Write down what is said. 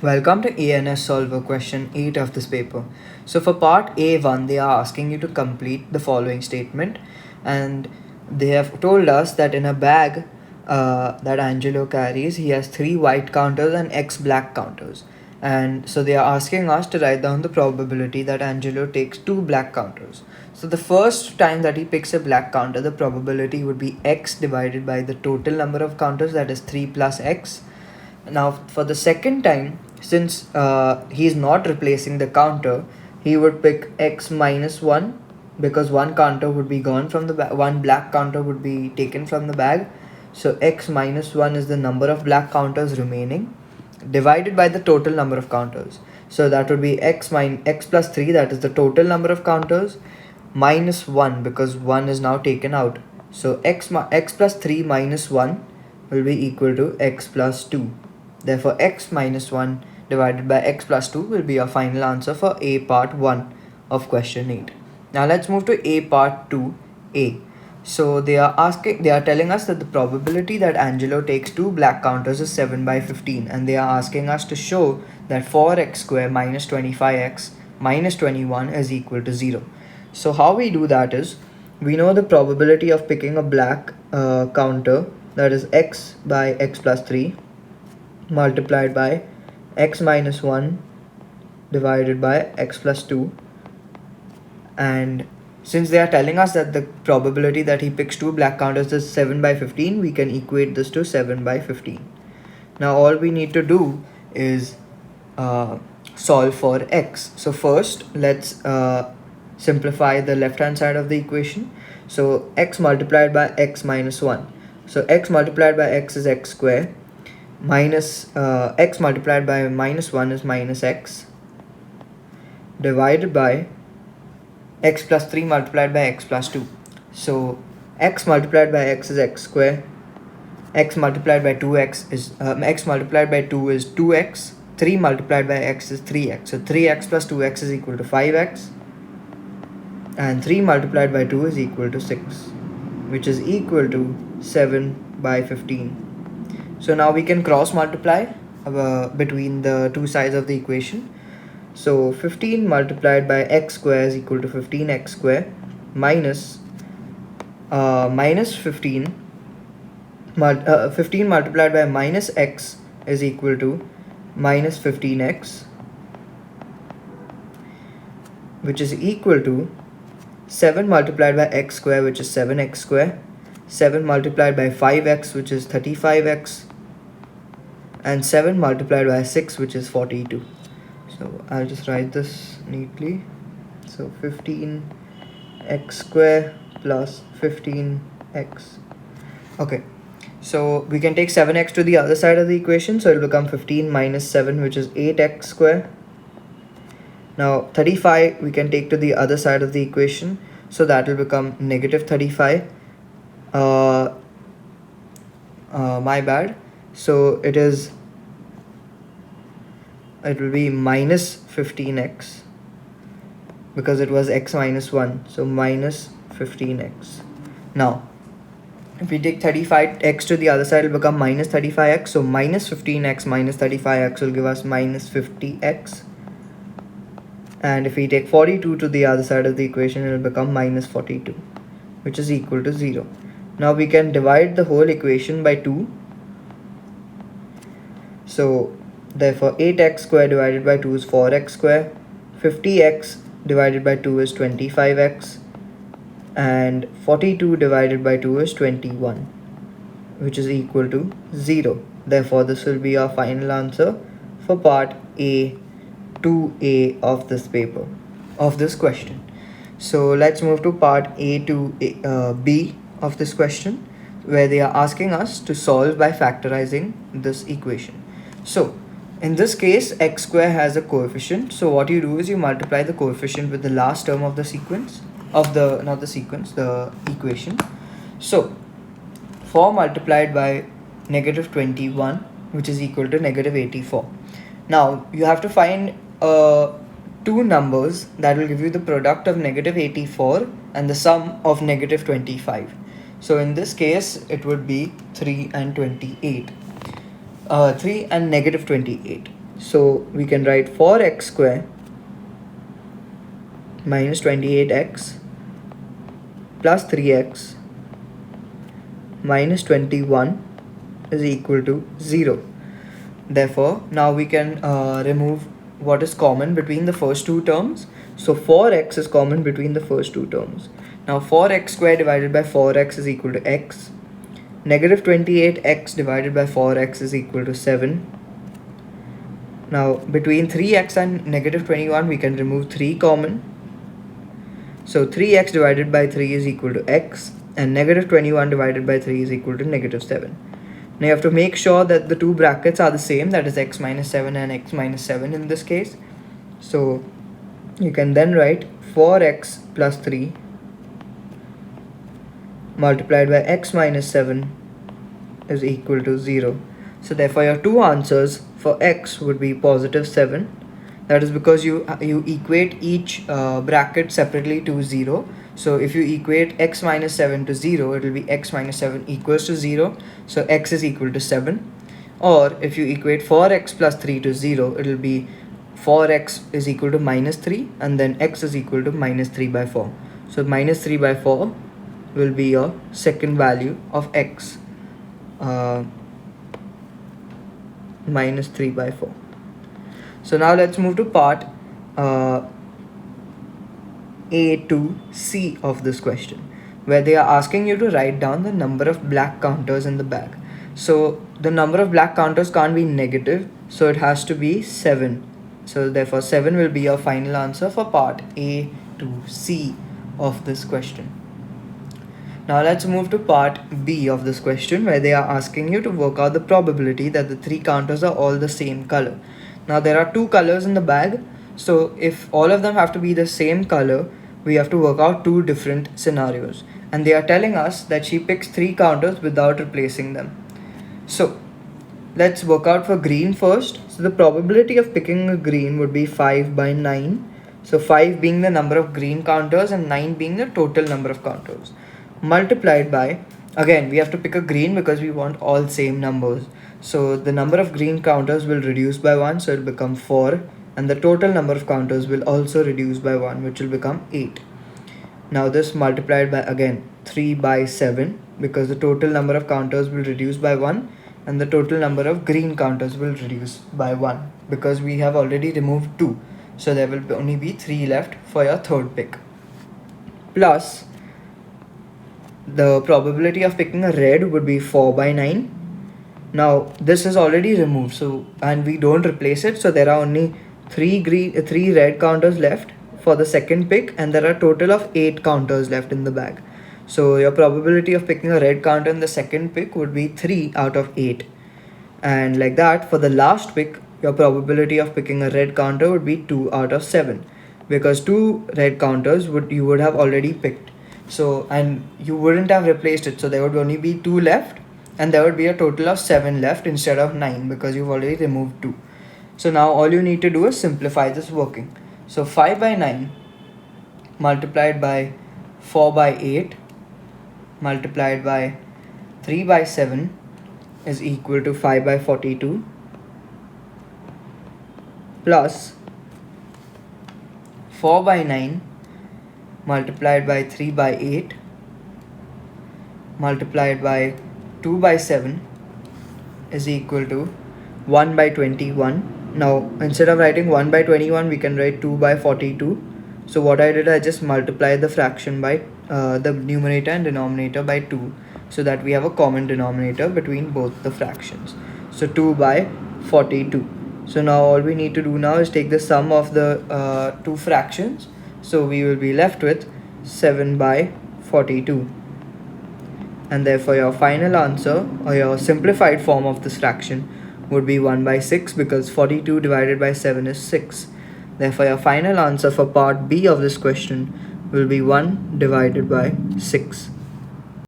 Welcome to ANS Solver question 8 of this paper. So for part A1, they are asking you to complete the following statement, and they have told us that in a bag that Angelo carries, he has 3 white counters and X black counters. And so they are asking us to write down the probability that Angelo takes 2 black counters. So the first time that he picks a black counter, the probability would be X divided by the total number of counters, that is 3 plus X. Now for the second time, since he is not replacing the counter, he would pick X minus 1, because one counter would be gone from the bag, one black counter would be taken from the bag. So X minus 1 is the number of black counters remaining, divided by the total number of counters. So that would be X plus 3, that is the total number of counters, minus 1, because 1 is now taken out. So X plus 3 minus 1 will be equal to X plus 2. Therefore, X minus 1 divided by X plus 2 will be our final answer for A part 1 of question 8. Now let's move to A part 2A. So they are telling us that the probability that Angelo takes 2 black counters is 7 by 15, and they are asking us to show that 4x square minus 25x minus 21 is equal to 0. So how we do that is, we know the probability of picking a black counter, that is x by x plus 3 multiplied by x minus 1 divided by x plus 2. And since they are telling us that the probability that he picks 2 black counters is 7 by 15, we can equate this to 7 by 15. Now all we need to do is solve for x. So first let's simplify the left hand side of the equation. So x multiplied by x minus 1. So x multiplied by x is x square, minus x multiplied by minus 1 is minus x, divided by x plus 3 multiplied by x plus 2. So x multiplied by x is x square, x multiplied by 2x is x multiplied by 2 is 2x, 3 multiplied by x is 3x. So 3x plus 2x is equal to 5x, and 3 multiplied by 2 is equal to 6, which is equal to 7 by 15. So now we can cross multiply between the two sides of the equation. So 15 multiplied by x square is equal to 15x square, minus 15 multiplied by minus x is equal to minus 15x, which is equal to 7 multiplied by x square, which is 7x square, 7 multiplied by 5x, which is 35x, and 7 multiplied by 6, which is 42. So I'll just write this neatly. So 15x square plus 15x. Okay, so we can take 7x to the other side of the equation, so it will become 15 minus 7, which is 8x square. Now 35 we can take to the other side of the equation, so that will become negative 35. My bad. So it will be minus 15x, because it was x minus 1, so minus 15x. Now if we take 35x to the other side, it will become minus 35x, so minus 15x minus 35x will give us minus 50x. And if we take 42 to the other side of the equation, it will become minus 42, which is equal to 0. Now we can divide the whole equation by 2. So therefore 8x square divided by 2 is 4x square, 50x divided by 2 is 25x, and 42 divided by 2 is 21, which is equal to 0. Therefore this will be our final answer for part A 2A of this paper, of this question. So let's move to part A to B of this question, where they are asking us to solve by factorizing this equation. So in this case, x square has a coefficient. So what you do is you multiply the coefficient with the last term of the sequence, the equation. So 4 multiplied by negative 21, which is equal to negative 84. Now you have to find two numbers that will give you the product of negative 84 and the sum of negative 25. So in this case, it would be 3 and 28. 3 and negative 28. So we can write 4x square minus 28x plus 3x minus 21 is equal to 0. Therefore, now we can remove what is common between the first two terms. So 4x is common between the first two terms. Now 4x square divided by 4x is equal to x. Negative 28x divided by 4x is equal to 7. Now between 3x and negative 21 we can remove 3 common. So 3x divided by 3 is equal to x, and negative 21 divided by 3 is equal to negative 7. Now you have to make sure that the two brackets are the same, that is x minus 7 and x minus 7 in this case. So you can then write 4x plus 3 multiplied by x minus 7 is equal to 0. So therefore your two answers for x would be positive 7. That is because you equate each bracket separately to 0. So if you equate x minus 7 to 0, it will be x minus 7 equals to 0. So x is equal to 7. Or if you equate 4x plus 3 to 0, it will be 4x is equal to minus 3, and then x is equal to minus 3 by 4. So minus 3 by 4 will be your second value of x, minus 3 by 4. So now let's move to part A to C of this question, where they are asking you to write down the number of black counters in the bag. So the number of black counters can't be negative, so it has to be 7. So therefore 7 will be your final answer for part A to C of this question. Now let's move to part B of this question, where they are asking you to work out the probability that the 3 counters are all the same color. Now there are 2 colors in the bag, so if all of them have to be the same color, we have to work out 2 different scenarios. And they are telling us that she picks 3 counters without replacing them. So let's work out for green first. So the probability of picking a green would be 5 by 9. So 5 being the number of green counters and 9 being the total number of counters. Multiplied by, again we have to pick a green because we want all same numbers. So the number of green counters will reduce by 1, so it will become 4, and the total number of counters will also reduce by 1, which will become 8. Now this multiplied by, again, 3 by 7, because the total number of counters will reduce by 1 and the total number of green counters will reduce by 1, because we have already removed 2, so there will only be 3 left for your third pick. Plus the probability of picking a red would be 4 by 9. Now this is already removed, so, and we don't replace it, so there are only 3 red counters left for the second pick, and there are a total of 8 counters left in the bag. So your probability of picking a red counter in the second pick would be 3 out of 8. And like that, for the last pick, your probability of picking a red counter would be 2 out of 7, because 2 red counters you would have already picked. So, and you wouldn't have replaced it, so there would only be 2 left, and there would be a total of 7 left instead of 9, because you've already removed 2. So now all you need to do is simplify this working. So 5 by 9 multiplied by 4 by 8 multiplied by 3 by 7 is equal to 5 by 42, plus 4 by 9 multiplied by 3 by 8 multiplied by 2 by 7 is equal to 1 by 21. Now instead of writing 1 by 21, we can write 2 by 42. So what I did, I just multiplied the fraction by the numerator and denominator by 2, so that we have a common denominator between both the fractions. So 2 by 42. So now all we need to do now is take the sum of the 2 fractions. So we will be left with 7 by 42. And therefore your final answer, or your simplified form of this fraction, would be 1 by 6, because 42 divided by 7 is 6. Therefore your final answer for part B of this question will be 1 divided by 6.